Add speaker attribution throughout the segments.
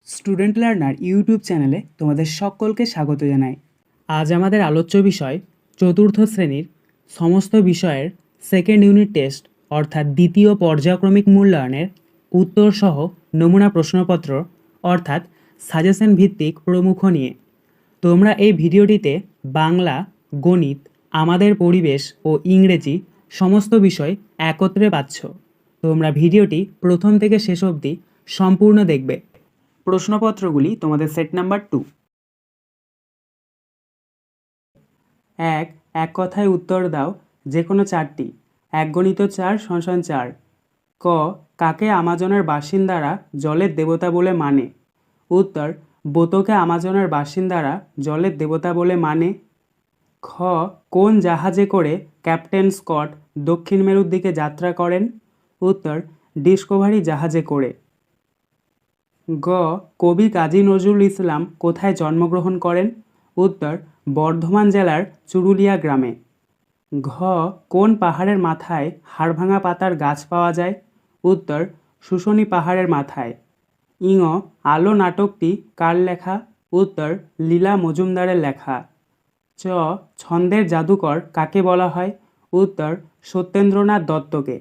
Speaker 1: Student learner YouTube চ্যানেলে তোমাদের সকলকে স্বাগত জানাই। আজ আমাদের আলোচ্য বিষয় চতুর্থ শ্রেণীর সমস্ত বিষয়ের সেকেন্ড ইউনিট টেস্ট অর্থাৎ দ্বিতীয় পর্যায়ক্রমিক মূল্যায়নের উত্তরসহ নমুনা প্রশ্নপত্র অর্থাৎ সাজেশন ভিত্তিক প্রমুখ নিয়ে। তোমরা এই ভিডিওটিতে বাংলা, গণিত, আমাদের পরিবেশ ও ইংরেজি সমস্ত বিষয় একত্রে পাচ্ছ। তোমরা ভিডিওটি প্রথম থেকে শেষ অবধি সম্পূর্ণ দেখবে। প্রশ্নপত্রগুলি তোমাদের সেট নাম্বার 2। এক কথায় উত্তর দাও যে কোনো চারটি। 1*4 = 4। ক কাকে আমাজনের বাসিন্দারা জলের দেবতা বলে মানে? উত্তর, বোতোকে আমাজনের বাসিন্দারা জলের দেবতা বলে মানে। খ কোন জাহাজে করে ক্যাপ্টেন স্কট দক্ষিণ মেরুর দিকে যাত্রা করেন? উত্তর, ডিসকভারি জাহাজে করে। গ কবি কাজী নজরুল ইসলাম কোথায় জন্মগ্রহণ করেন? উত্তর, বর্ধমান জেলার চুরুলিয়া গ্রামে। ঘ কোন পাহাড়ের মাথায় হাড়ভাঙা পাতার গাছ পাওয়া যায়? উত্তর, শুশনি পাহাড়ের মাথায়। ইঙ আলো নাটকটি কার লেখা? উত্তর, লীলা মজুমদারের লেখা। চ ছন্দের জাদুকর কাকে বলা হয়? উত্তর, সত্যেন্দ্রনাথ দত্তকে।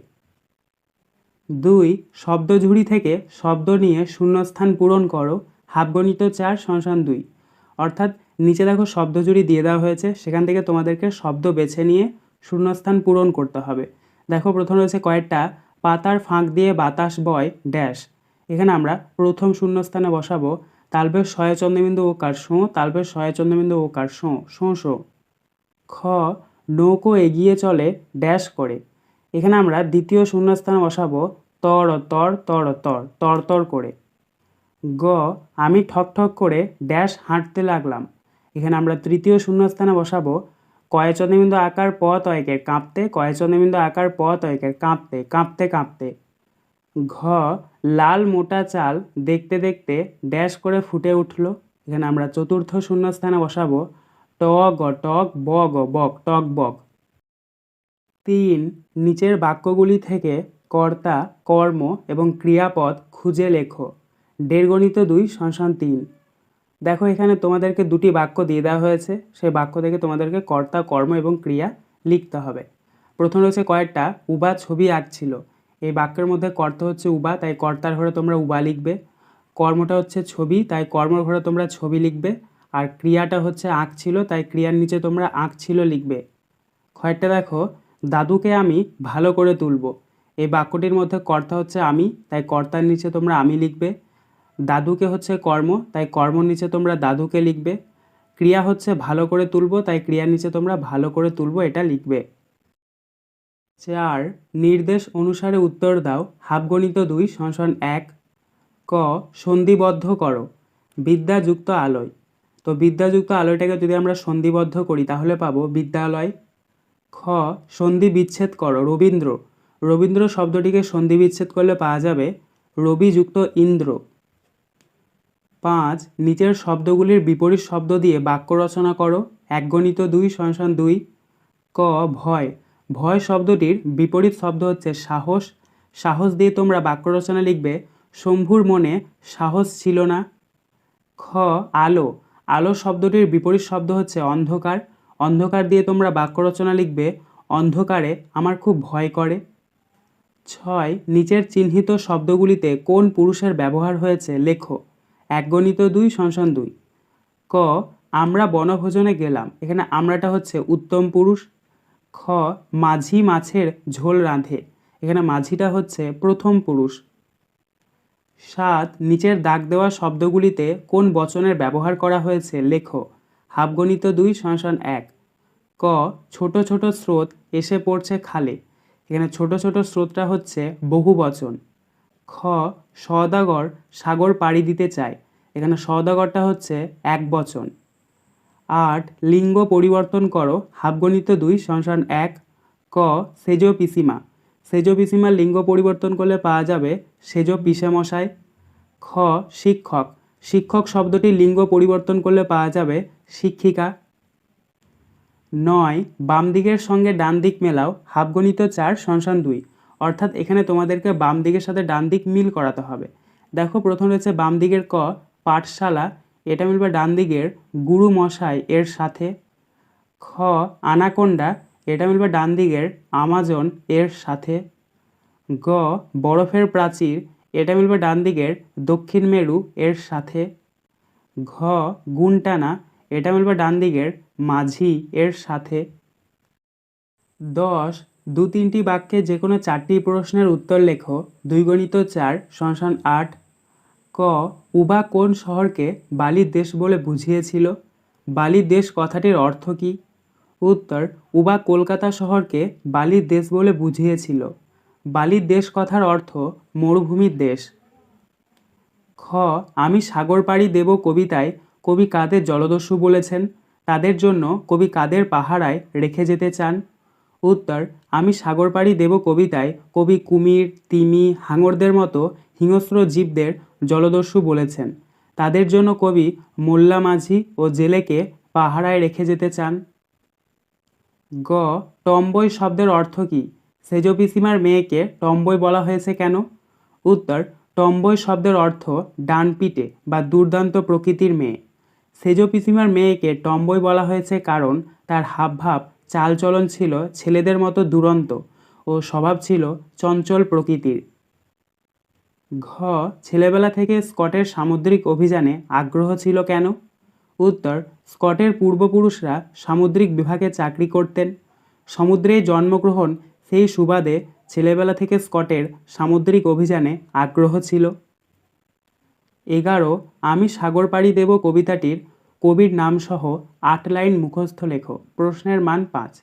Speaker 1: 2 শব্দঝুড়ি থেকে শব্দ নিয়ে শূন্যস্থান পূরণ করো। হাফগণিত 4 = 2। অর্থাৎ নিচে দেখো শব্দঝুড়ি দিয়ে দেওয়া হয়েছে, সেখান থেকে তোমাদেরকে শব্দ বেছে নিয়ে শূন্যস্থান পূরণ করতে হবে। দেখো প্রথম রয়েছে কয়েকটা পাতার ফাঁক দিয়ে বাতাস বয় ড্যাশ। এখানে আমরা প্রথম শূন্যস্থানে বসাবো তালবেশ শয়ে চন্দ্রবিন্দু ওকার শোঁ, তালবেশ শয়ে চন্দ্রবিন্দু ওকার শোঁ শোঁ শোঁ। খ নৌকো এগিয়ে চলে ড্যাশ করে। এখানে আমরা দ্বিতীয় শূন্যস্থানে বসাবো তর তর তর তর তর তর করে। গ আমি ঠক ঠক করে ড্যাশ হাঁটতে লাগলাম। এখানে আমরা তৃতীয় শূন্যস্থানে বসাবো কয়ে চন্দ্রবিন্দু আকার প তয়কের কাঁপতে, কয়ে চন্দ্রবিন্দু আকার প তয়কের কাঁপতে কাঁপতে কাঁপতে। ঘ লাল মোটা চাল দেখতে দেখতে ড্যাশ করে ফুটে উঠল। এখানে আমরা চতুর্থ শূন্যস্থানে বসাবো ট গ টক ব গ বক টক বক। 3 নিচের বাক্যগুলি থেকে কর্তা, কর্ম এবং ক্রিয়াপদ খুঁজে লেখো। 1.5*2 = 3। দেখো এখানে তোমাদেরকে দুটি বাক্য দিয়ে দেওয়া হয়েছে, সেই বাক্য থেকে তোমাদেরকে কর্তা, কর্ম এবং ক্রিয়া লিখতে হবে। প্রথম রয়েছে কয়েকটা উবা ছবি আঁকছিল। এই বাক্যের মধ্যে কর্তা হচ্ছে উবা, তাই কর্তার ঘরে তোমরা উবা লিখবে। কর্মটা হচ্ছে ছবি, তাই কর্মর ঘরে তোমরা ছবি লিখবে। আর ক্রিয়াটা হচ্ছে আঁকছিল, তাই ক্রিয়ার নিচে তোমরা আঁকছিল লিখবে। কয়েকটা দেখো দাদুকে আমি ভালো করে তুলব। এই বাক্যটির মধ্যে কর্তা হচ্ছে আমি, তাই কর্তার নিচে তোমরা আমি লিখবে। দাদুকে হচ্ছে কর্ম, তাই কর্মর নিচে তোমরা দাদুকে লিখবে। ক্রিয়া হচ্ছে ভালো করে তুলব, তাই ক্রিয়ার নিচে তোমরা ভালো করে তুলব এটা লিখবে। 4 নির্দেশ অনুসারে উত্তর দাও। হাফগণিত 2 =1। ক সন্ধিবদ্ধ করো বিদ্যাযুক্ত আলোয়। তো বিদ্যাযুক্ত আলোয়টাকে যদি আমরা সন্ধিবদ্ধ করি তাহলে পাবো বিদ্যালয়। খ সন্ধি বিচ্ছেদ করো রবীন্দ্র। রবীন্দ্র শব্দটিকে সন্ধি বিচ্ছেদ করলে পাওয়া যাবে রবিযুক্ত ইন্দ্র। 5 নিচের শব্দগুলির বিপরীত শব্দ দিয়ে বাক্য রচনা করো। 1*2 = 2। ক ভয়। ভয় শব্দটির বিপরীত শব্দ হচ্ছে সাহস। সাহস দিয়ে তোমরা বাক্য রচনা লিখবে শম্ভুর মনে সাহস ছিল না। খ আলো। আলো শব্দটির বিপরীত শব্দ হচ্ছে অন্ধকার। অন্ধকার দিয়ে তোমরা বাক্য রচনা লিখবে অন্ধকারে আমার খুব ভয় করে। 6 নিচের চিহ্নিত শব্দগুলিতে কোন পুরুষের ব্যবহার হয়েছে লেখো। 1*2 = 2। ক আমরা বনভোজনে গেলাম। এখানে আমরাটা হচ্ছে উত্তম পুরুষ। খ মাঝি মাছের ঝোল রাঁধে। এখানে মাঝিটা হচ্ছে প্রথম পুরুষ। 7 নিচের দাগ দেওয়া শব্দগুলিতে কোন বচনের ব্যবহার করা হয়েছে লেখো। হাফগণিত 2 =1। ক ছোট ছোট স্রোত এসে পড়ছে খালে। এখানে ছোট ছোট স্রোতটা হচ্ছে বহুবচন। খ সওদাগর সাগর পাড়ি দিতে চায়। এখানে সওদাগরটা হচ্ছে একবচন। 8 লিঙ্গ পরিবর্তন করো। হাফগণিত 2 =1। ক সেজ পিসিমা। সেজ পিসিমার লিঙ্গ পরিবর্তন করলে পাওয়া যাবে সেজ পিসেমশাই। খ শিক্ষক। শিক্ষক শব্দটির লিঙ্গ পরিবর্তন করলে পাওয়া যাবে শিক্ষিকা। 9 বাম দিকের সঙ্গে ডান দিক মেলাও। হাফগণিত 4 =2। অর্থাৎ এখানে তোমাদেরকে বাম দিকের সাথে ডান দিক মিল করাতে হবে। দেখো প্রথম রয়েছে বাম দিকের ক পাঠশালা, এটা মিলবে ডান দিকের গুরু মশাই এর সাথে। খ আনাকোন্ডা, এটা মিলবে ডান দিকের আমাজন এর সাথে। গ বরফের প্রাচীর, এটা মিলবে ডান দিকের দক্ষিণ মেরু এর সাথে। ঘ গুনটানা, এটা মিলবে ডান দিকের মাঝি এর সাথে। 10 2-3টি বাক্যে যে কোনো 4টি প্রশ্নের উত্তর লেখো। 2 × 4 = 8। ক উবা কোন শহরকে বালির দেশ বলে বুঝিয়েছিল? বালির দেশ কথাটির অর্থ কী? উত্তর উবা কলকাতা শহরকে বালির দেশ বলে বুঝিয়েছিল। বালির দেশ কথার অর্থ মরুভূমির দেশ। খ আমি সাগর পাড়ি দেব কবিতায় কবি কাদের জলদস্যু বলেছেন? তাদের জন্য কবি কাদের পাহারায় রেখে যেতে চান? উত্তর আমি সাগর পাড়ি দেব কবিতায় কবি কুমির, তিমি, হাঙরদের মতো হিংস্র জীবদের জলদস্যু বলেছেন। তাদের জন্য কবি মোল্লা মাঝি ও জেলেকে পাহারায় রেখে যেতে চান। গ টমবই শব্দের অর্থ কী? সেজ পিসিমার মেয়েকে টমবই বলা হয়েছে কেন? উত্তর টমবই শব্দের অর্থ ডানপিটে বা দুর্দান্ত প্রকৃতির মেয়ে। সেজ পিসিমার মেয়েকে টমবই বলা হয়েছে কারণ তার হাবভাব, চালচলন ছিল ছেলেদের মতো দুরন্ত ও স্বভাব ছিল চঞ্চল প্রকৃতির। ঘ ছেলেবেলা থেকে স্কটের সামুদ্রিক অভিযানে আগ্রহ ছিল কেন? উত্তর স্কটের পূর্বপুরুষরা সামুদ্রিক বিভাগে চাকরি করতেন। সমুদ্রেই জন্মগ্রহণ, সেই সুবাদে ছেলেবেলা থেকে স্কটের সামুদ্রিক অভিযানে আগ্রহ ছিল। 11 আমি সাগর পাড়ি দেব কবিতাটির কবির নামসহ 8 লাইন মুখস্থ লেখো। প্রশ্নের মান 5।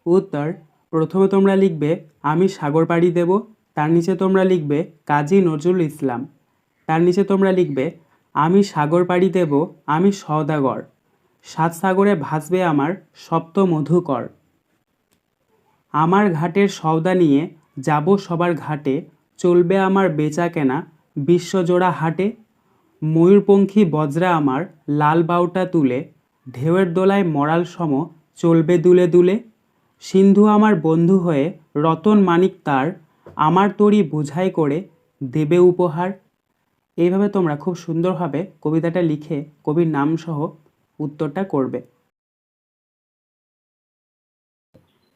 Speaker 1: উত্তর প্রথমে তোমরা লিখবে আমি সাগর পাড়ি দেব, তার নিচে তোমরা লিখবে কাজী নজরুল ইসলাম। তার নিচে তোমরা লিখবে আমি সাগর পাড়ি দেব, আমি সওদাগর, 7 সাগরে ভাসবে আমার সপ্ত মধুকর। আমার ঘাটের সওদা নিয়ে যাব সবার ঘাটে, চলবে আমার বেচা কেনা বিশ্বজোড়া হাটে। ময়ূরপঙ্খী বজরা আমার লাল বাউটা তুলে, ঢেউয়ের দোলায় মরাল সম চলবে দুলে দুলে। সিন্ধু আমার বন্ধু হয়ে রতন মানিক তার, আমার তরি বোঝাই করে দেবে উপহার। এইভাবে তোমরা খুব সুন্দরভাবে কবিতাটা লিখে কবির নাম সহ উত্তরটা করবে।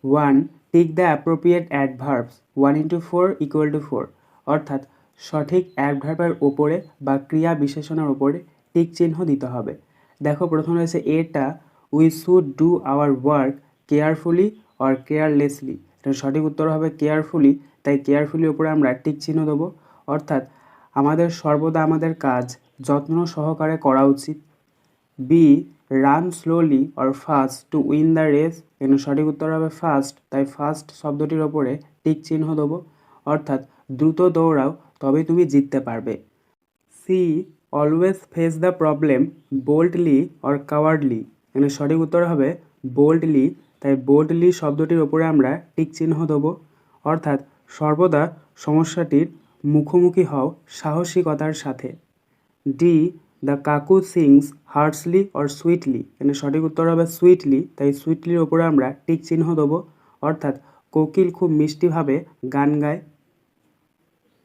Speaker 1: 1 টিক দ্য অ্যাপ্রোপ্রিয়েট অ্যাডভার্বস 1 × 4 = 4, অর্থাৎ সঠিক অ্যাডভার্বের ওপরে বা ক্রিয়া বিশেষণের ওপরে টিক চিহ্ন দিতে হবে। দেখো প্রথম রয়েছে এটা we should do our work carefully or carelessly. এটা সঠিক উত্তর হবে কেয়ারফুলি, তাই কেয়ারফুলি ওপরে আমরা টিক চিহ্ন দেবো, অর্থাৎ আমাদের সর্বদা আমাদের কাজ যত্ন সহকারে করা উচিত। B run slowly or fast to win the race. এখানে সঠিক উত্তর হবে ফাস্ট, তাই ফাস্ট শব্দটির ওপরে টিক চিহ্ন দেবো, অর্থাৎ দ্রুত দৌড়াও তবেই তুমি জিততে পারবে। C always face the problem boldly or cowardly. এখানে সঠিক উত্তর হবে বোল্ডলি, তাই বোল্ডলি শব্দটির ওপরে আমরা টিক চিহ্ন দেবো, অর্থাৎ সর্বদা সমস্যাটির মুখোমুখি হও সাহসিকতার সাথে। ডি দ্য কাকু সিংস হার্সলি অর সুইটলি। এখানে সঠিক উত্তর হবে সুইটলি, তাই সুইটলির ওপরে আমরা টিক চিহ্ন দেবো, অর্থাৎ কোকিল খুব মিষ্টিভাবে গান গায়।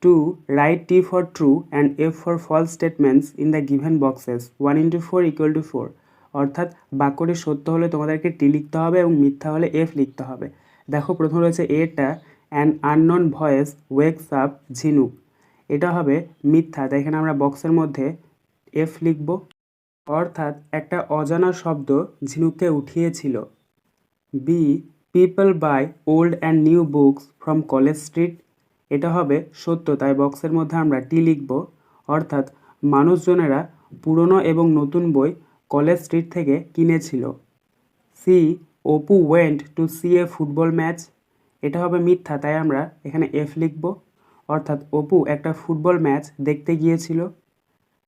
Speaker 1: 2 right T for true and F for false statements in the given boxes 1 × 4 = 4, অর্থাৎ বাক্যটি সত্য হলে তোমাদেরকে টি লিখতে হবে এবং মিথ্যা হলে এফ লিখতে হবে। দেখো প্রথম রয়েছে এটা an unknown voice wakes up ঝিনুক। এটা হবে মিথ্যা, তাই এখানে আমরা বক্সের মধ্যে এফ লিখব, অর্থাৎ একটা অজানা শব্দ ঝিনুককে উঠিয়েছিল। B people buy old and new books from College Street. এটা হবে সত্য, তাই বক্সের মধ্যে আমরা টি লিখব, অর্থাৎ মানুষজনেরা পুরনো এবং নতুন বই কলেজ স্ট্রিট থেকে কিনেছিল। C Apu went to see a football match. এটা হবে মিথ্যা, তাই আমরা এখানে এফ লিখব, অর্থাৎ অপু একটা ফুটবল ম্যাচ দেখতে গিয়েছিল।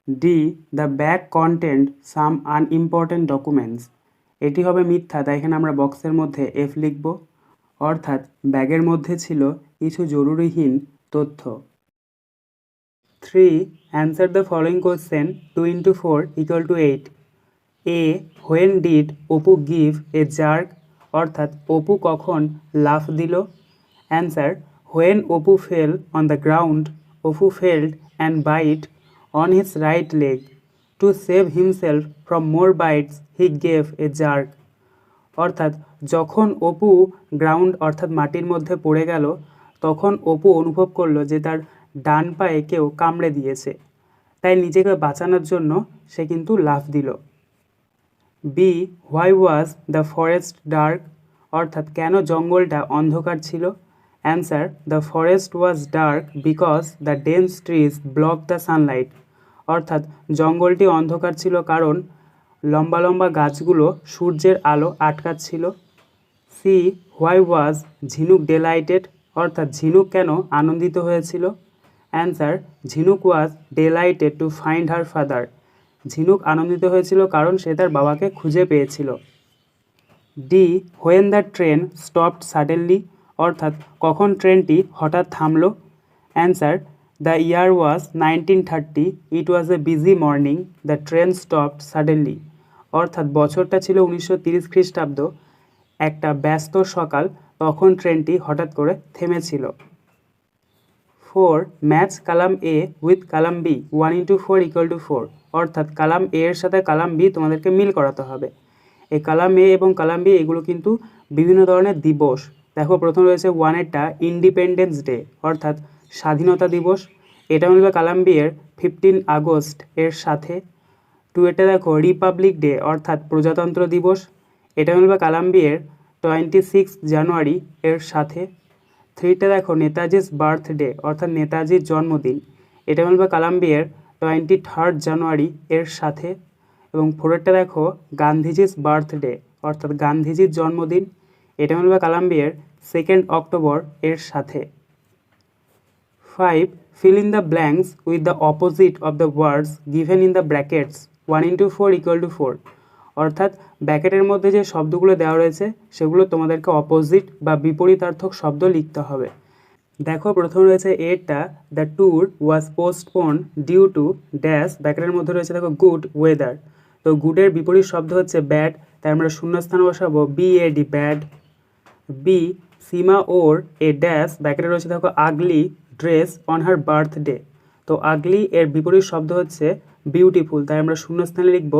Speaker 1: D the bag content some unimportant documents. এটি হবে মিথ্যা, তাই এখানে আমরা বক্সের মধ্যে এফ লিখব, অর্থাৎ ব্যাগের মধ্যে ছিল কিছু জরুরিহীন তথ্য। 3 answer the following question 2 × 4 = 8। A when did Apu give a jerk, অর্থাৎ অপু কখন লাফ দিল। Answer when Apu fell on the ground Apu felt and bite on his right leg to to save himself from more bites he gave a jerk. অর্থাৎ যখন Apu ground অর্থাৎ মাটির মধ্যে পড়ে গেল, তখন অপু অনুভব করলো যে তার ডান পায়ে কেউ কামড়ে দিয়েছে, তাই নিজেকে বাঁচানোর জন্য সে কিন্তু লাফ দিল। B, why was the forest dark? অর্থাৎ কেন জঙ্গলটা অন্ধকার ছিল? Answer, the forest was dark because the dense trees block the sunlight. অর্থাৎ জঙ্গলটি অন্ধকার ছিল কারণ লম্বা লম্বা গাছগুলো সূর্যের আলো আটকাচ্ছিল। সি, হোয়াই ওয়াজ ঝিনুক ডেলাইটেড? অর্থাৎ ঝিনুক কেন আনন্দিত হয়েছিল? Answer, Jhinuk was delighted to find her father. Jhinuk আনন্দিত হয়েছিল কারণ সে তার বাবাকে খুঁজে পেয়েছিল। D, when the train stopped suddenly? অর্থাৎ কখন ট্রেনটি হঠাৎ থামলো? Answer, the year was 1930, it was a busy morning, the train stopped suddenly. অর্থাৎ বছরটা ছিল 1930 খ্রিস্টাব্দ, একটা ব্যস্ত সকাল, তখন ট্রেনটি হঠাৎ করে থেমেছিল। 4, match column A with column B, 1 × 4 = 4। অর্থাৎ কালাম এ এর সাথে কালাম বি তোমাদেরকে মিল করাতে হবে। এই কালাম এ এবং কালাম বি এগুলো কিন্তু বিভিন্ন ধরনের দিবস। দেখো প্রথম রয়েছে 1-এরটা ইন্ডিপেন্ডেন্স ডে অর্থাৎ স্বাধীনতা দিবস, এটা মিলবে কালাম বি এর 15 আগস্ট এর সাথে। 2-এরটা দেখো রিপাবলিক ডে অর্থাৎ প্রজাতন্ত্র দিবস, এটা মিলবে কালাম বি এর 26 জানুয়ারি এর সাথে। 3টা দেখো নেতাজিস বার্থডে অর্থাৎ নেতাজির জন্মদিন, এটা মিলবে কালাম বি এর 23 জানুয়ারি এর সাথে। এবং 4-এরটা দেখো গান্ধীজিস বার্থডে অর্থাৎ গান্ধীজির জন্মদিন, এটা মিলবে কালাম বি এর 2 অক্টোবর এর সাথে। 5, fill in the blanks with the opposite of the words given in the brackets 1 × 4 = 4। অর্থাৎ ব্র্যাকেটের মধ্যে যে শব্দগুলো দেওয়া রয়েছে সেগুলো তোমাদেরকে অপোজিট বা বিপরীতার্থক শব্দ লিখতে হবে। দেখো প্রথম রয়েছে এরটা, the tour was postpone due to dash, ব্র্যাকেটের মধ্যে রয়েছে দেখো গুড ওয়েদার। তো গুডের বিপরীত শব্দ হচ্ছে ব্যাড, তাই আমরা শূন্যস্থানে বসাবো BAD bad. B, Seema or a dash, ব্র্যাকেটে রয়েছে দেখো আগলি ড্রেস অন হার বার্থডে। তো আগলি এর বিপরীত শব্দ হচ্ছে বিউটিফুল, তাই আমরা শূন্যস্থানে লিখব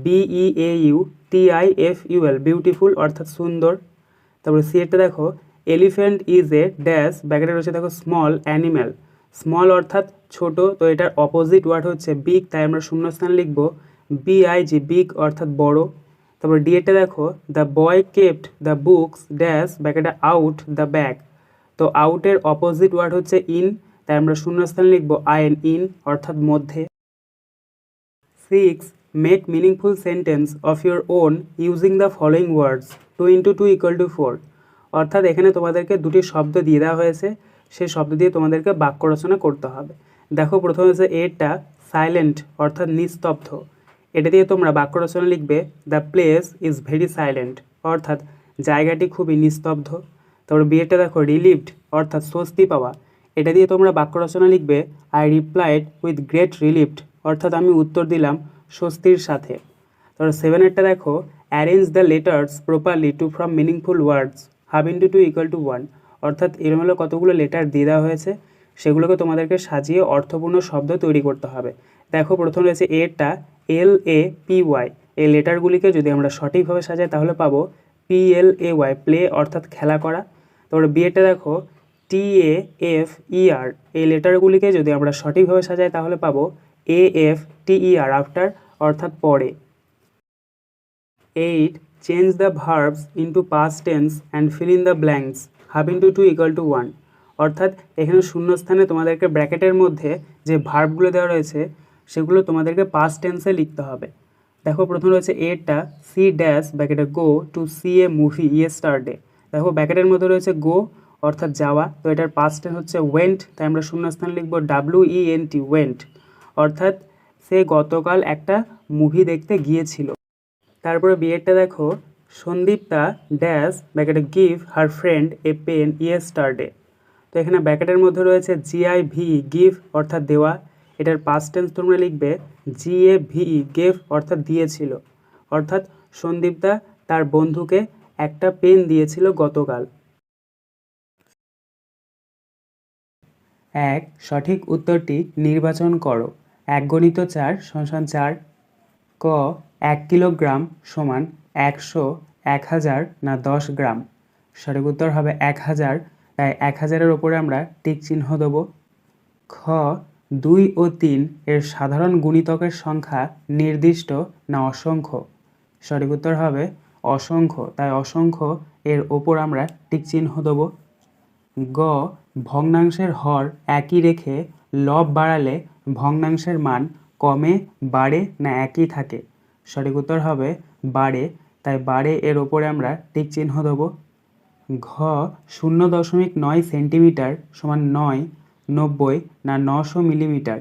Speaker 1: BEAUTIFUL বিউটিফুল অর্থাৎ সুন্দর। তারপরে সি এরটা দেখো এলিফ্যান্ট ইজ এ ড্যাশ, ব্র্যাকেটে রয়েছে দেখো স্মল অ্যানিম্যাল। স্মল অর্থাৎ ছোট, তো এটার অপোজিট ওয়ার্ড হচ্ছে বিগ, তাই আমরা শূন্যস্থানে লিখব BIG বিগ অর্থাৎ বড়। তারপর ডি এরটা দেখো the boy kept the books dash, ব্র্যাকেটে আউট দ্য ব্যাগ। তো আউটের অপোজিট ওয়ার্ড হচ্ছে ইন, তাই আমরা শূন্যস্থানে লিখব IN অর্থাৎ মধ্যে। 6, make meaningful sentence of your own using the following words 2 × 2 = 4। অর্থাৎ এখানে তোমাদেরকে দুটি শব্দ দিয়ে দেওয়া হয়েছে, সেই শব্দ দিয়ে তোমাদেরকে বাক্য রচনা করতে হবে। দেখো প্রথমে হচ্ছে এরটা সাইলেন্ট অর্থাৎ নিস্তব্ধ, এটা দিয়ে তোমরা বাক্য রচনা লিখবে the place is very silent অর্থাৎ জায়গাটি খুবই নিস্তব্ধ। তারপর বিয়েটা দেখো রিলিভড অর্থাৎ স্বস্তি পাওয়া, এটা দিয়ে তোমরা বাক্য রচনা লিখবে I replied with great relieved অর্থাৎ আমি উত্তর দিলাম স্বস্তির সাথে। তারপর 7-এরটা দেখো arrange the letters properly to from meaningful words 1/2 × 2 = 1। অর্থাৎ এরমূলে কতগুলো লেটার দিয়ে দেওয়া হয়েছে, সেগুলোকে তোমাদেরকে সাজিয়ে অর্থপূর্ণ শব্দ তৈরি করতে হবে। দেখো প্রথম রয়েছে এরটা LAPY, এই লেটারগুলিকে যদি আমরা সঠিকভাবে সাজাই তাহলে পাবো PLAY প্লে অর্থাৎ খেলা করা। তারপরে বিয়েটা দেখো TAFER, এই লেটারগুলিকে যদি আমরা সঠিকভাবে সাজাই তাহলে পাবো AFTER আফটার অর্থাৎ পরে। 8, change the verbs into past tense and fill in the blanks 1/2 × 2 = 1। অর্থাৎ এখানে শূন্যস্থানে তোমাদেরকে ব্র্যাকেটের মধ্যে যে ভার্বগুলো দেওয়া রয়েছে সেগুলো তোমাদেরকে পাস্ট টেন্সে লিখতে হবে। দেখো প্রথম রয়েছে এরটা সি ড্যাশ, ব্র্যাকেটে go to see a movie yesterday. দেখো ব্র্যাকেটের মধ্যে রয়েছে গো অর্থাৎ যাওয়া, তো এটার পাস্ট টেন্স হচ্ছে ওয়েন্ট, তাই আমরা শূন্যস্থানে লিখব WENT ওয়েন্ট অর্থাৎ সে গতকাল একটা মুভি দেখতে গিয়েছিল। তারপরে বিয়েরটা দেখো সন্দীপ্তা ড্যাশ, ব্র্যাকেটে give her friend a pen yesterday. তো এখানে ব্র্যাকেটের মধ্যে রয়েছে GIV গিভ অর্থাৎ দেওয়া, এটার পাস্ট টেন্স তোমরা লিখবে GAVE গেভ অর্থাৎ দিয়েছিল। অর্থাৎ সন্দীপ্তা তার বন্ধুকে একটা পেন দিয়েছিল গতকাল। 1, সঠিক উত্তরটি নির্বাচন করো। 1 × 4 = 4, ক 1 কিলোগ্রাম সমান 100, 1000 না 10 গ্রাম। সঠিক উত্তর হবে 1000, তাই 1000-এর ওপরে আমরা টিক চিহ্ন দেবো। খ 2 ও 3 এর সাধারণ গুণিতকের সংখ্যা নির্দিষ্ট না অসংখ্য। সঠিক উত্তর হবে অসংখ্য, তাই অসংখ্য এর ওপর আমরা টিক চিহ্ন দেবো। গ ভগ্নাংশের হর একই রেখে লব বাড়ালে ভগ্নাংশের মান কমে, বাড়ে না একই থাকে। সঠিক উত্তর হবে বাড়ে, তাই বাড়ে এর ওপরে আমরা টিক চিহ্ন দেবো। ঘ 0.9 সেন্টিমিটার সমান 9, 90 না 900 মিলিমিটার।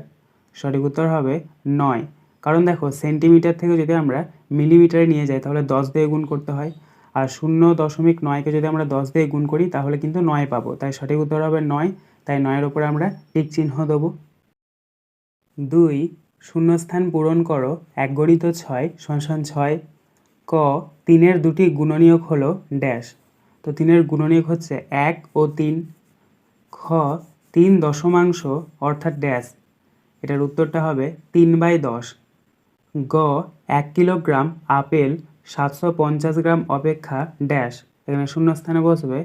Speaker 1: সঠিক উত্তর হবে 9, কারণ দেখো সেন্টিমিটার থেকে যদি আমরা মিলিমিটারে নিয়ে যাই তাহলে 10 দিয়ে গুণ করতে হয়, আর 0.9কে যদি আমরা 10 দিয়ে গুণ করি তাহলে কিন্তু 9 পাবো, তাই সঠিক উত্তর হবে 9, তাই 9-এর উপরে আমরা টিক চিহ্ন দেবো। 2 শূন্যস্থান পূরণ করো 1 গণিত 6 সমান 6। ক 3-এর দুটি গুণনীয়ক হলো ড্যাশ। তো 3-এর গুণনীয়ক হচ্ছে 1 ও 3। খ 3 দশমাংশ অর্থাৎ ড্যাশ। এটার উত্তরটা হবে 3/10। গ 1 কিলোগ্রাম আপেল 750 গ্রাম অপেক্ষা ড্যাশ। এখানে শূন্যস্থানে বসবে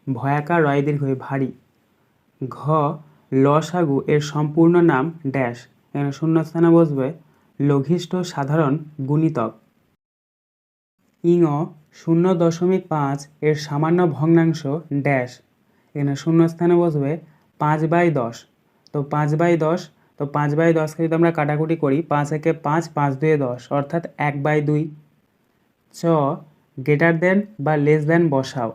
Speaker 1: ভয়াকার রয় দীর্ঘই ভারী। ঘ লসাগু এর সম্পূর্ণ নাম ড্যাশ। এখানে শূন্যস্থানে বসবে লঘিষ্ঠ সাধারণ গুণিতক। ইঙ 0.5 এর সামান্য ভগ্নাংশ ড্যাশ। এখানে শূন্যস্থানে বসবে 5/10। তো 5/10, তো 5/10কে যদি আমরা কাটাকুটি করি 5 একে 5, 5 2 10, অর্থাৎ 1/2। চ গ্রেটার দেন বা লেস দেন বসাও।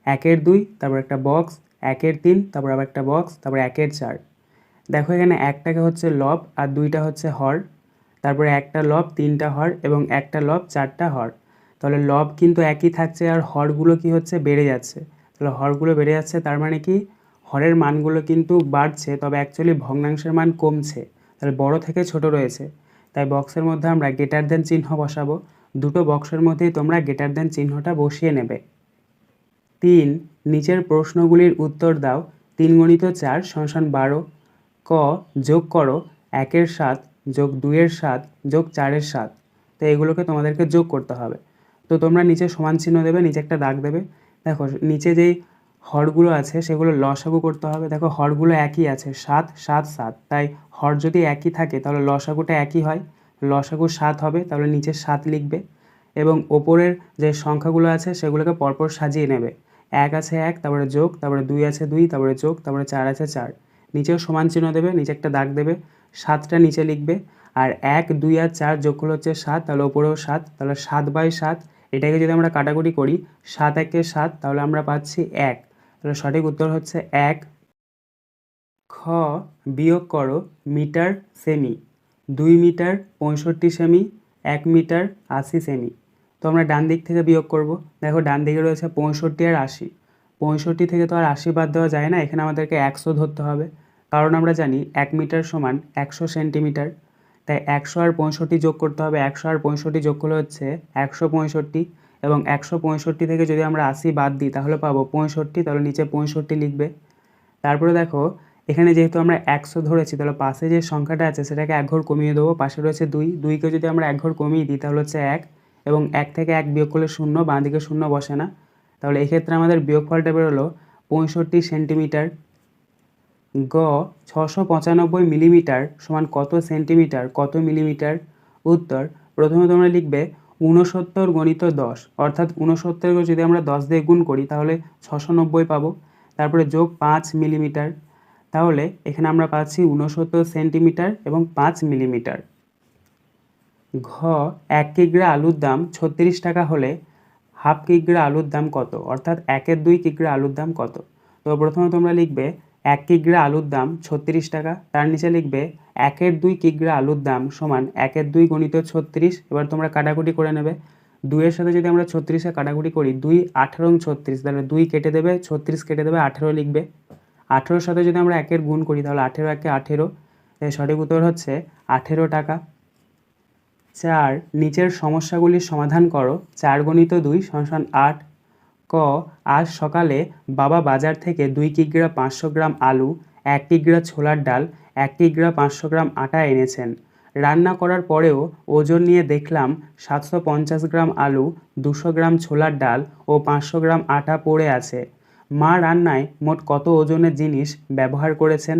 Speaker 1: 1-এর 2, তারপর একটা বক্স, 1-এর 3, তারপর আবার একটা বক্স, তারপর 1-এর 4। দেখো এখানে 1টাকে হচ্ছে লব আর 2টা হচ্ছে হর, তারপরে 1টা লব 3টা হর এবং 1টা লব 4টা হর। তাহলে লব কিন্তু একই থাকছে আর হরগুলো কি হচ্ছে বেড়ে যাচ্ছে। তাহলে হরগুলো বেড়ে যাচ্ছে, তার মানে কি হরের মানগুলো কিন্তু বাড়ছে, তবে অ্যাকচুয়ালি ভগ্নাংশের মান কমছে, তাহলে বড় থেকে ছোট রয়েছে। তাই বক্সের মধ্যে আমরা গ্রেটার দেন চিহ্ন বসাবো। দুটো বক্সের মধ্যেই তোমরা গ্রেটার দেন চিহ্নটা বসিয়ে নেবে। 3 নিচের প্রশ্নগুলির উত্তর দাও। 3 গণিত 4 সমান 12। ক যোগ করো 1-এর 7 যোগ 2-এর 7 যোগ 4-এর 7। তো এগুলোকে তোমাদেরকে যোগ করতে হবে। তো তোমরা নিচে সমান চিহ্ন দেবে, নিচে একটা দাগ দেবে। দেখো নিচে যেই হরগুলো আছে সেগুলো লসাগু করতে হবে। দেখো হরগুলো একই আছে 7, 7, 7, তাই হর যদি একই থাকে তাহলে লসাগুটা একই হয়। লসাগু 7 হবে, তাহলে নিচে 7 লিখবে এবং ওপরের যে সংখ্যাগুলো আছে সেগুলোকে পরপর সাজিয়ে নেবে। 1 আছে 1, তারপরে যোগ, তারপরে 2 আছে 2, তারপরে যোগ, তারপরে 4 আছে 4। নিচেও সমান চিহ্ন দেবে, নিচে একটা দাগ দেবে, 7টা নিচে লিখবে, আর 1, 2 আর 4 যোগ করলে হচ্ছে 7, তাহলে ওপরেও 7, তাহলে 7/7। এটাকে যদি আমরা কাটাকুটি করি 7 1-এ 7, তাহলে আমরা পাচ্ছি 1, তাহলে সঠিক উত্তর হচ্ছে 1। খ বিয়োগ করো মিটার সেমি। 2 মিটার 65 সেমি, 1 মিটার 80 সেমি। তো আমরা ডান দিক থেকে বিয়োগ করব। দেখো ডান দিকে রয়েছে 65 আর 80। 65 থেকে তো আর 80 বাদ দেওয়া যায় না, এখানে আমাদেরকে 100 ধরতে হবে, কারণ আমরা জানি 1 মিটার সমান 100 সেন্টিমিটার। তাই 100 আর 65 যোগ করতে হবে। 100 আর 65 যোগ করলে হচ্ছে 165, এবং 165 থেকে যদি আমরা 80 বাদ দিই তাহলে পাবো 65, তাহলে নিচে 65 লিখবে। তারপরে দেখো এখানে যেহেতু আমরা 100 ধরেছি, তাহলে পাশে যে সংখ্যাটা আছে সেটাকে 1 ঘর কমিয়ে দেবো। পাশে রয়েছে 2, 2কে যদি আমরা 1 ঘর কমিয়ে দিই তাহলে হচ্ছে 1, এবং 1 থেকে 1 বিয়োগ করলে 0, বাঁ দিকে 0 বসে না, তাহলে এক্ষেত্রে আমাদের বিয়োগফলটা বেরোলো 65 সেন্টিমিটার। গ 695 মিলিমিটার সমান কত সেন্টিমিটার কত মিলিমিটার। উত্তর প্রথমে তোমরা লিখবে 69 গণিত 10, অর্থাৎ 69কে যদি আমরা 10 দিয়ে গুণ করি তাহলে 690 পাবো, তারপরে যোগ 5 মিলিমিটার, তাহলে এখানে আমরা পাচ্ছি 69 সেন্টিমিটার এবং 5 মিলিমিটার। ঘ 1 কিগ্রা আলুর দাম 36 টাকা হলে হাফ কিগ্রা আলুর দাম কত, অর্থাৎ 1-এর 2 কিগ্রা আলুর দাম কত। তো প্রথমে তোমরা লিখবে 1 কিগ্রা আলুর দাম 36 টাকা, তার নিচে লিখবে 1-এর 2 কিগ্রা আলুর দাম সমান 1-এর 2 গণিত 36। এবার তোমরা কাটাকুটি করে নেবে। 2-এর সাথে যদি আমরা 36-এ কাটাকুটি করি 2, 18 এবং 36, তাহলে 2 কেটে দেবে, 36 কেটে দেবে, 18 লিখবে। 18-এর সাথে যদি আমরা 1-এর গুণ করি তাহলে 18 1-এ 18, তাই সঠিক উত্তর হচ্ছে 18 টাকা। 4 নিচের সমস্যাগুলির সমাধান করো। 4 গণিত 2 সমান 8। ক আজ সকালে বাবা বাজার থেকে 2 কিগ্রা 500 গ্রাম আলু, 1 কিগ্রা ছোলার ডাল, 1 কিগ্রা 500 গ্রাম আটা এনেছেন। রান্না করার পরেও ওজন নিয়ে দেখলাম 750 গ্রাম আলু, 200 গ্রাম ছোলার ডাল ও 500 গ্রাম আটা পড়ে আছে। মা রান্নায় মোট কত ওজনের জিনিস ব্যবহার করেছেন?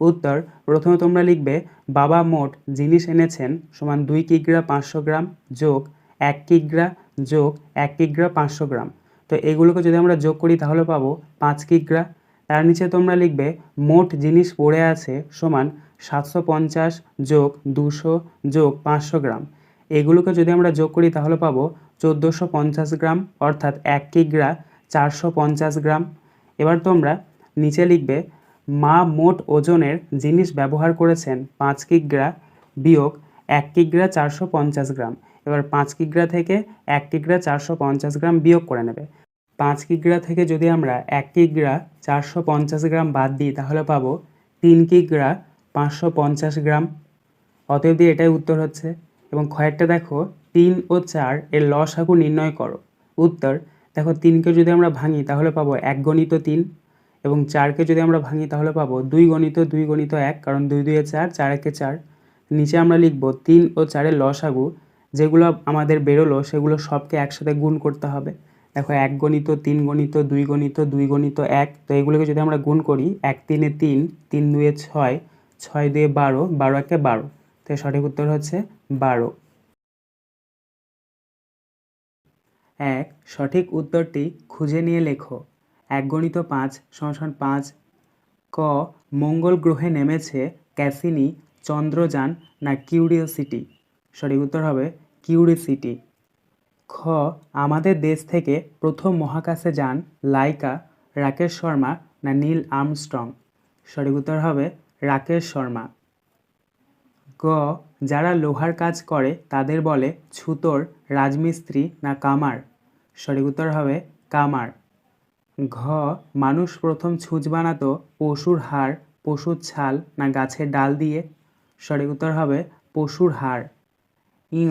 Speaker 1: উত্তর, প্রথমে তোমরা লিখবে বাবা মোট জিনিস এনেছেন সমান 2 কিগ্রা 500 গ্রাম যোগ 1 কিগ্রা যোগ 1 কিগ্রা 500 গ্রাম। তো এগুলোকে যদি আমরা যোগ করি তাহলে পাবো 5 কিগ্রা। তার নিচে তোমরা লিখবে মোট জিনিস পড়ে আছে সমান 750 যোগ 200 যোগ 500 গ্রাম। এগুলোকে যদি আমরা যোগ করি তাহলে পাবো 1450 গ্রাম, অর্থাৎ 1 কিগ্রা 450 গ্রাম। এবার তোমরা নিচে লিখবে মা মোট ওজনের জিনিস ব্যবহার করেছেন 5 কিগ্রা বিয়োগ 1 কিগ্রা 450 গ্রাম। এবার 5 কিগ্রা থেকে 1 কিগ্রা 450 গ্রাম বিয়োগ করে নেবে। 5 কিগ্রা থেকে যদি আমরা 1 কিগ্রা 450 গ্রাম বাদ দিই তাহলে পাবো 3 কিগ্রা 550 গ্রাম। অতএব দিয়ে এটাই উত্তর হচ্ছে। এবং ক্ষয়েরটা দেখো 3 ও 4 এর লসাগু নির্ণয় করো। উত্তর, দেখো 3কে যদি আমরা ভাঙি তাহলে পাবো 1 গণিত 3 এবং 4কে যদি আমরা ভাঙি তাহলে পাবো 2 গণিত 2 গণিত 1, কারণ 2 2 এ 4, 4 1 এ 4। নিচে আমরা লিখব 3 ও 4 এর লসাগু, যেগুলো আমাদের বেরোলো সেগুলো সবকে একসাথে গুণ করতে হবে। দেখো 1 গণিত 3 গণিত 2 গণিত 2 গণিত 1, তো এগুলোকে যদি আমরা গুণ করি 1 3 এ 3, 3 2 এ 6, 6 2 এ 12, 12 1 এ 12। তো সঠিক উত্তর হচ্ছে 12। সঠিক উত্তরটি খুঁজে নিয়ে লেখো। 1 গণিত 5 সমান 5। ক, মঙ্গল গ্রহে নেমেছে ক্যাসিনি, চন্দ্রযান না কিউরিওসিটি? সঠিক উত্তর হবে কিউরিওসিটি। খ, আমাদের দেশ থেকে প্রথম মহাকাশে যান লাইকা, রাকেশ শর্মা না নীল আর্মস্ট্রং? সঠিক উত্তর হবে রাকেশ শর্মা। গ, যারা লোহার কাজ করে তাদের বলে ছুতোর, রাজমিস্ত্রি না কামার? সঠিক উত্তর হবে কামার। ঘ, মানুষ প্রথম ছুঁচ বানাতো পশুর হাড়, পশুর ছাল না গাছের ডাল দিয়ে? সঠিক উত্তর হবে পশুর হাড়। ইঙ,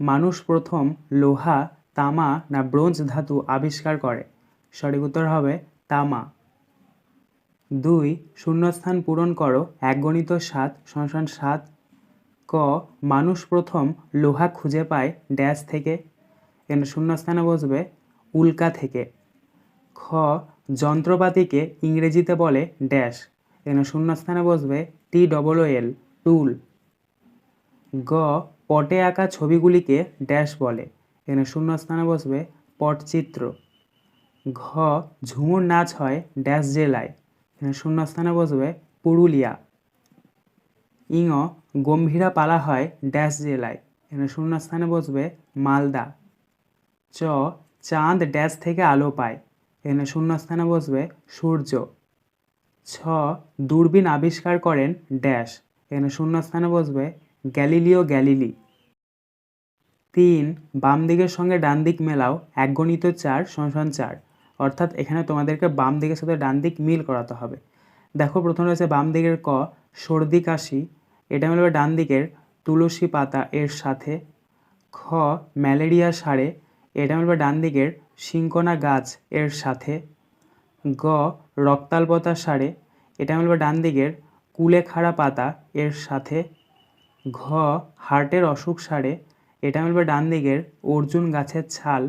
Speaker 1: মানুষ প্রথম লোহা, তামা না ব্রোঞ্জ ধাতু আবিষ্কার করে? সঠিক উত্তর হবে তামা। 2, শূন্যস্থান পূরণ করো। 1 গণিত 7 সমান 7। ক, মানুষ প্রথম লোহা খুঁজে পায় ড্যাশ থেকে? এখানে শূন্যস্থানে বসবে উল্কা থেকে। খ, যন্ত্রপাতিকে ইংরেজিতে বলে ড্যাশ? এখানে শূন্যস্থানে বসবে TOOL, টুল। গ, পটে আঁকা ছবিগুলিকে ড্যাশ বলে? এখানে শূন্যস্থানে বসবে পটচিত্র। ঘ, ঝুমুর নাচ হয় ড্যাশ জেলায়? এখানে শূন্যস্থানে বসবে পুরুলিয়া। ইঙ, গম্ভীরা পালা হয় ড্যাশ জেলায়? এখানে শূন্যস্থানে বসবে মালদা। চ, চাঁদ ড্যাশ থেকে আলো পায়? এখানে শূন্যস্থানে বসবে সূর্য। ছ, দূরবীন আবিষ্কার করেন ড্যাশ? এখানে শূন্যস্থানে বসবে গ্যালিলিও গ্যালিলি। 3, বাম দিকের সঙ্গে ডান দিক মেলাও। 1 গণিত 4 সমান 4। অর্থাৎ এখানে তোমাদেরকে বাম দিকের সাথে ডান দিক মিল করাতে হবে। দেখো প্রথমে রয়েছে বাম দিকের ক, সর্দি কাশি, এটা মিলবে ডান দিকের তুলসী পাতা এর সাথে। খ, ম্যালেরিয়া সারে, এটা মিলবে ডান দিকের সিংকোনা গাছ এর সাথে। গ, রক্তাল্পতা সারে, এটা মিলবে ডান দিকের কুলেখাড়া পাতা এর সাথে। ঘ, হার্টের অসুখ সারে, এটা মিলবে ডান দিকের অর্জুন গাছের ছাল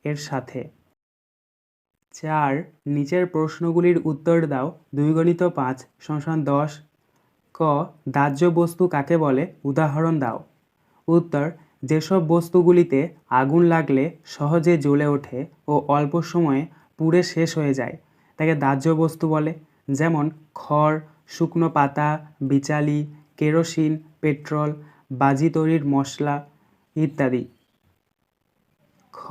Speaker 1: এর সাথে। 4, নিচের প্রশ্নগুলির উত্তর দাও। 2 গণিত 5 সমান 10। ক, দাহ্য বস্তু কাকে বলে? উদাহরণ দাও। উত্তর, যেসব বস্তুগুলিতে আগুন লাগলে সহজে জ্বলে ওঠে ও অল্প সময়ে পুড়ে শেষ হয়ে যায় তাকে দাহ্য বস্তু বলে। যেমন খড়, শুকনো পাতা, বিচালি, কেরোসিন, পেট্রোল, বাজি তৈরির মশলা ইত্যাদি। খ,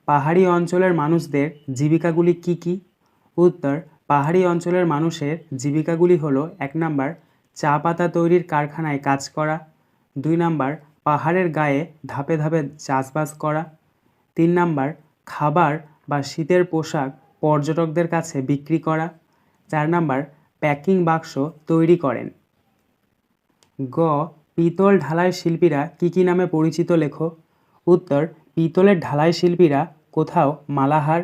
Speaker 1: পাহাড়ি অঞ্চলের মানুষদের জীবিকাগুলি কি কি? উত্তর, পাহাড়ি অঞ্চলের মানুষের জীবিকাগুলি হলো 1 নাম্বার চা পাতা তৈরির কারখানায় কাজ করা, 2 নাম্বার পাহাড়ের গায়ে ধাপে ধাপে চাষবাস করা, 3 নাম্বার খাবার বা শীতের পোশাক পর্যটকদের কাছে বিক্রি করা, 4 নাম্বার প্যাকিং বাক্স তৈরি করেন। গ, পিতল ঢালাই শিল্পীরা কি কি নামে পরিচিত লেখো? উত্তর, পিতলের ঢালাই শিল্পীরা কোথাও মালাহার,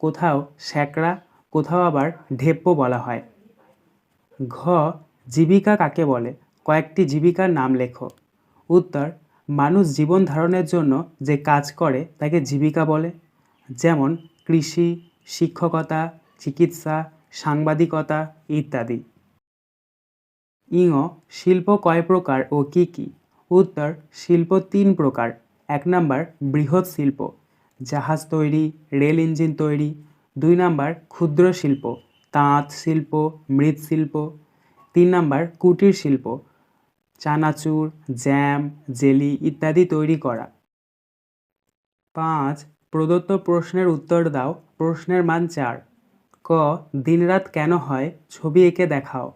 Speaker 1: কোথাও স্যাকরা, কোথাও আবার ঢেপ্প বলা হয়। ঘ, জীবিকা কাকে বলে? কয়েকটি জীবিকার নাম লেখো। উত্তর, মানুষ জীবন ধারণের জন্য যে কাজ করে তাকে জীবিকা বলে, যেমন কৃষি, শিক্ষকতা, চিকিৎসা, সাংবাদিকতা ইত্যাদি। ইঙ, শিল্প কয় প্রকার ও কি কি? উত্তর, শিল্প 3 প্রকার। 1 নাম্বার বৃহৎ শিল্প, জাহাজ তৈরি, রেল ইঞ্জিন তৈরি। 2 নাম্বার ক্ষুদ্র শিল্প, তাঁত শিল্প, মৃৎশিল্প। 3 নাম্বার কুটির শিল্প, চানাচুর, জ্যাম, জেলি ইত্যাদি তৈরি করা। 5 প্রদত্ত প্রশ্নের উত্তর দাও। প্রশ্নের মান 4। ক, দিনরাত কেন হয়? ছবি এঁকে দেখাও।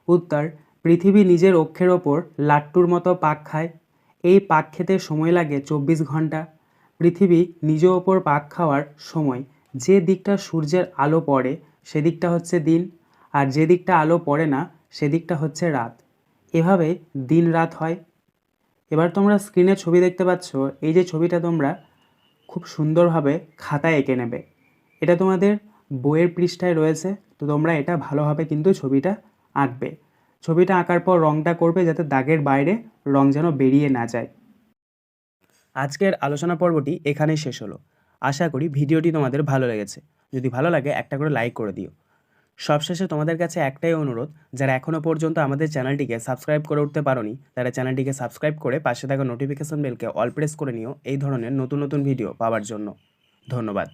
Speaker 1: উত্তর, পৃথিবী নিজের অক্ষের ওপর লাট্টুর মতো পাক খায়। এই পাক খেতে সময় লাগে 24 ঘন্টা। পৃথিবী নিজ ওপর পাক খাওয়ার সময় যে দিকটা সূর্যের আলো পড়ে সেদিকটা হচ্ছে দিন, আর যে দিকটা আলো পড়ে না সেদিকটা হচ্ছে রাত। এভাবে দিন রাত হয়। এবার তোমরা স্ক্রিনে ছবি দেখতে পাচ্ছ, এই যে ছবিটা তোমরা খুব সুন্দরভাবে খাতায় এঁকে নেবে। এটা তোমাদের বইয়ের পৃষ্ঠায় রয়েছে, তো তোমরা এটা ভালোভাবে কিন্তু ছবিটা আঁকবে। ছবিটা আঁকার পর রঙটা করবে যাতে দাগের বাইরে রঙ যেন বেরিয়ে না যায়। আজকের আলোচনা পর্বটি এখানেই শেষ হলো। আশা করি ভিডিওটি তোমাদের ভালো লেগেছে। যদি ভালো লাগে একটা করে লাইক করে দিও। সবশেষে তোমাদের কাছে একটাই অনুরোধ, যারা এখনও পর্যন্ত আমাদের চ্যানেলটিকে সাবস্ক্রাইব করে উঠতে পারোনি তারা চ্যানেলটিকে সাবস্ক্রাইব করে পাশে থাকা নোটিফিকেশন বেলকে অল প্রেস করে নিও এই ধরনের নতুন নতুন ভিডিও পাওয়ার জন্য। ধন্যবাদ।